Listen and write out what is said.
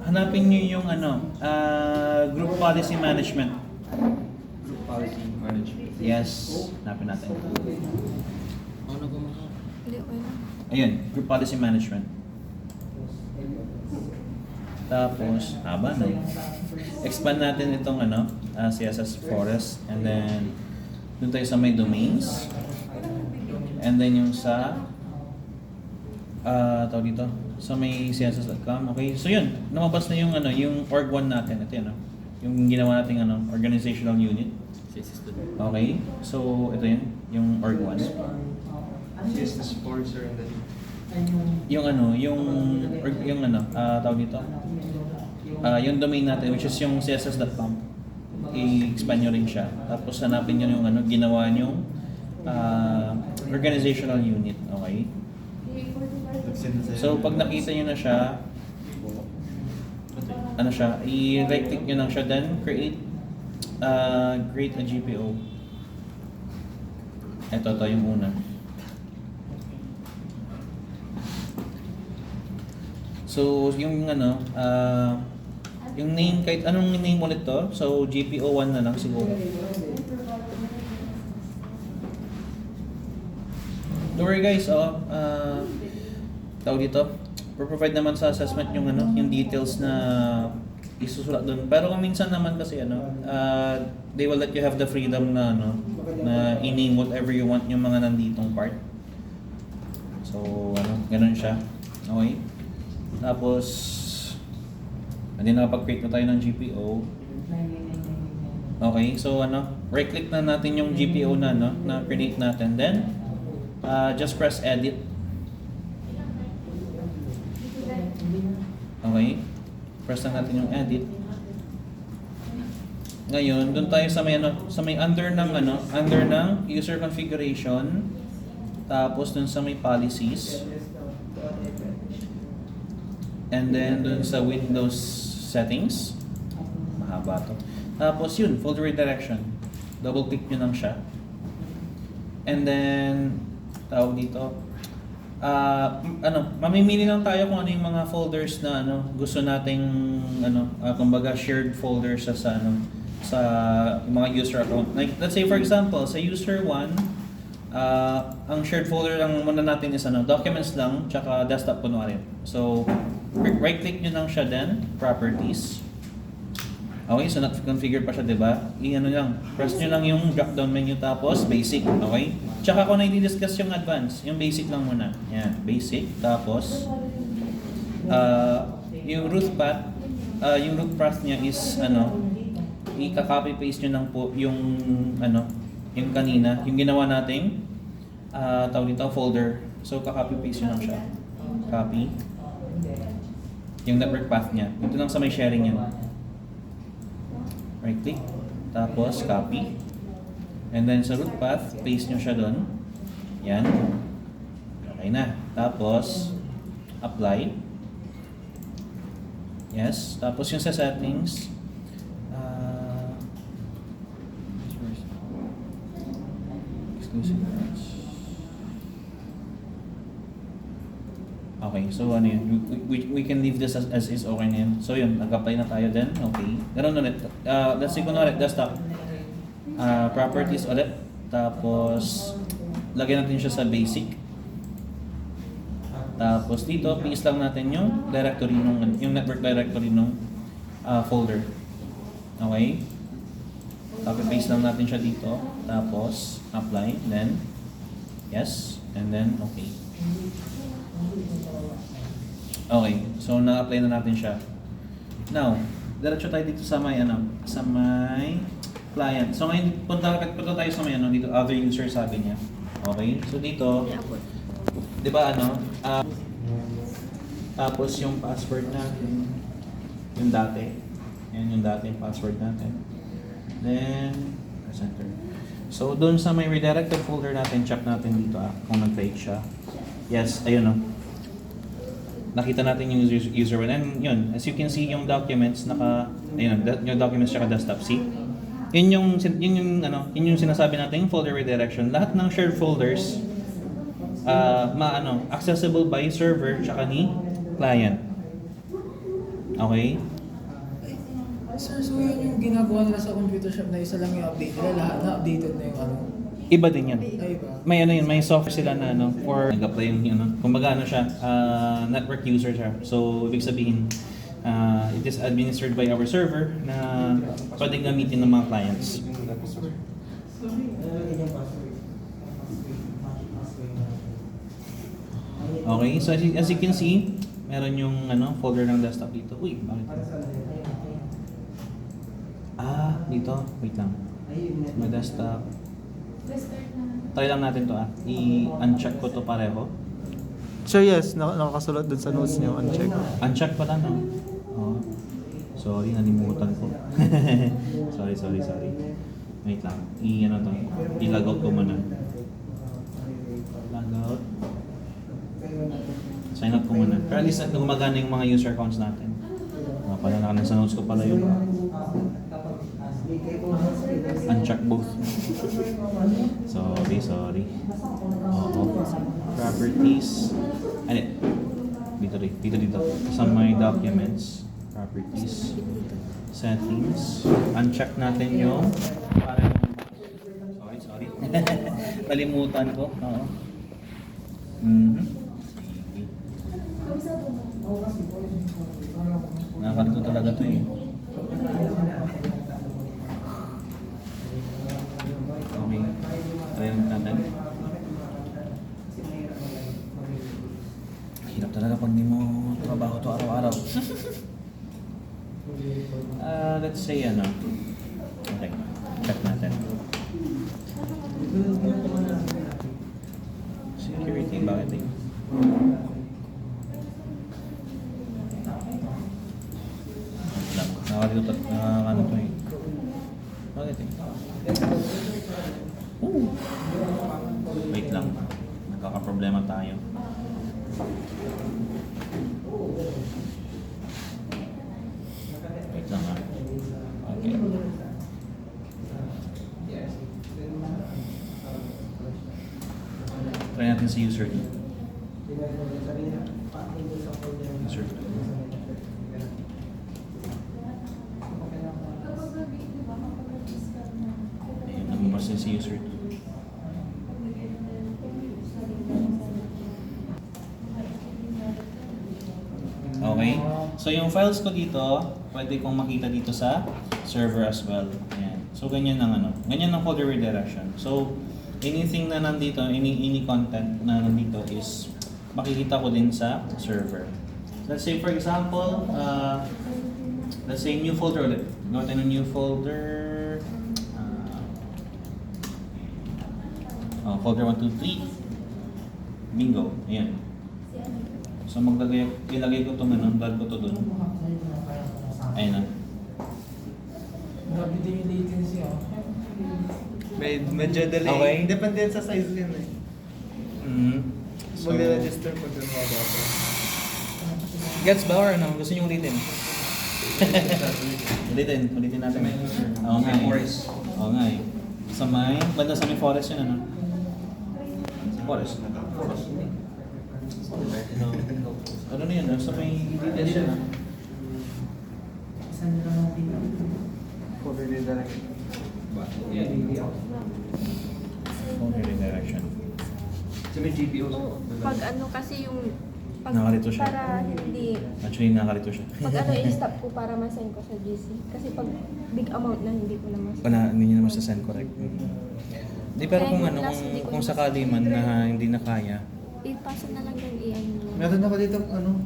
hanapin niyo yung group policy management. Group policy management. Yes, hanapin natin. Ano ba mga? Hindi, okay lang. Ayun, group policy management. Tapos, haba na. Expand natin itong CSS forest, and then dun tayo sa may domains. And then yung sa tawag dito, sa may css.com. Okay, so yun, lumabas na yung yung org1 natin. Ito yun, yung ginawa nating organizational unit. CSS to. Okay, so ito yun, yung org1. CSS for sir and then Yung tawag dito, yung domain natin, which is yung css.com. I-expand nyo rin siya. Tapos hanapin nyo yung ginawa nyo organizational unit. Okay? So pag nakita nyo na siya, i-right click nyo lang siya, then create a GPO. Ito yung una. So yung yung name, kahit anong name ulit to, so GPO1 na lang siguro. Don't worry guys, tawag dito, provide naman sa assessment yung yung details na isusulat doon. Pero kung minsan naman kasi they will let you have the freedom na na i-name whatever you want yung mga nanditong part. So ganun siya. Okay? Tapos hindi nakapag-create na tayo ng GPO. Okay, so right click na natin yung GPO na na create natin, then just press edit. Okay, press na natin yung edit. Ngayon, doon tayo sa may under ng user configuration, tapos doon sa may policies, and then doon sa Windows settings. Mahaba to. Tapos yun, folder redirection. Double click nyo lang siya. And then, tawag dito, mamimili lang tayo kung ano yung mga folders na gusto nating kumbaga shared folders sa mga user account. Like let's say for example, sa user 1, ang shared folder lang muna natin is documents lang, tsaka desktop kunwari. So right click nyo lang siya, then properties. Okay, so not-configure pa siya, diba? Lang, press nyo lang yung drop-down menu, tapos basic, okay? Tsaka kung na-discuss yung advanced, yung basic lang muna. Yan, basic, tapos yung root path niya is i-copy paste nyo lang po yung yung kanina, yung ginawa nating tawag dito, folder. So copy paste nyo lang siya. Copy yung network path niya. Ito lang sa may sharing yan. Right click, tapos copy, and then sa root path, paste nyo siya doon. Yan. Okay na. Tapos apply. Yes. Tapos yung sa settings, exclusive rights. Okay, so yun, we can leave this as is, okay na yun. So yun, nag-apply na tayo din, okay. Ganun ulit, let's say kunwari, desktop, properties ulit, tapos lagyan natin siya sa basic. Tapos dito, paste lang natin yung directory yung network directory nung folder. Okay? Copy paste lang natin siya dito, tapos apply, then yes, and then okay. Okay, so na-apply na natin siya. Now, diretso tayo dito sa may sa may client. So ngayon punta tayo sa may dito, other user sabi niya. Okay? So dito, 'di ba tapos yung password natin, yung dati. Yan yung dati yung password natin. Then press enter. So doon sa may redirected folder natin, check natin dito kung nag-create siya. Yes, ayun nakita natin yung user 1, and yun, as you can see yung documents yung documents tsaka desktop, see? Yun yung sinasabi natin, folder redirection. Lahat ng shared folders accessible by server tsaka ni client. Okay? Sir, so yun yung ginagawa nila sa computer shop na isa lang yung update nila, lahat na updated na yung ano. Iba din yan. Ay ba? May ano yun, may software sila na ano, for nag-apply yung ano, kumbaga ano siya, network user siya. So, ibig sabihin, it is administered by our server na pwedeng gamitin ng mga clients. Okay, so as you can see, meron yung ano, folder ng desktop dito. Uy, bakit? Dito. Wait lang. May desktop. Try lang natin to I-uncheck ko to pareho. Sir, yes, nakakasulot dun sa notes niyo, uncheck. Uncheck pala, no? Oh. Sorry, nalimutan ko. sorry. Wait lang. Ano to? I-logout ko muna. Logout. Sign up ko muna. Pero at least gumagana yung mga user accounts natin. Pala na sa notes ko pala yung uncheck both. Sorry. Properties. Dito. Sa my documents. Properties. Settings. Uncheck natin yung parang sorry. Nalimutan ko. Oo. Sige. Nakakalito talaga to eh. Okay. Try natin. Hirap talaga pag di mo trabaho to araw-araw. Let's say ano. Okay. Check natin. Security, bakit eh? Nakakalito ano to eh. Bakit eh? Wait lang. Nagkakaproblema tayo. Wait lang ha. Okay. Try natin si user dito. User. Ayun, namumars din si user dito. Okay? So yung files ko dito, pwede kong makita dito sa server as well. Ayan. So ganyan ang ano, ganyan ang folder redirection. So anything na nandito, any content na nandito is makikita ko din sa server. Let's say for example, let's say new folder ulit. Gawa tayo ng new folder. Folder 1, 2, 3. Bingo. Ayan. So ilagay ko itong ano, drag ko ito dun. Ayan na. Grabe din yung latency ah. Medyo delay. Okay. Depende sa size yun eh. So, Mag-register pag yung mga data. gets ba or ano? Gusto nyo ulitin? Ulitin natin. Oo nga eh. Oo nga eh. Banda sa may forest yun ano? Forest. Ano na yun? Sa may details yun ah. Folder redirection. Folder redirection. So may GPO. Pag ano kasi yung Nakalito siya. para hindi Actually, nakalito siya. pag ano i-stop ko para ma-send ko sa GC kasi pag big amount na hindi ko na mas Hindi niya naman sa send correct. Hindi, pero kung ano, kung sakali man na hindi na kaya, ipasa na lang yung i-ano mo. Meron ako dito ano,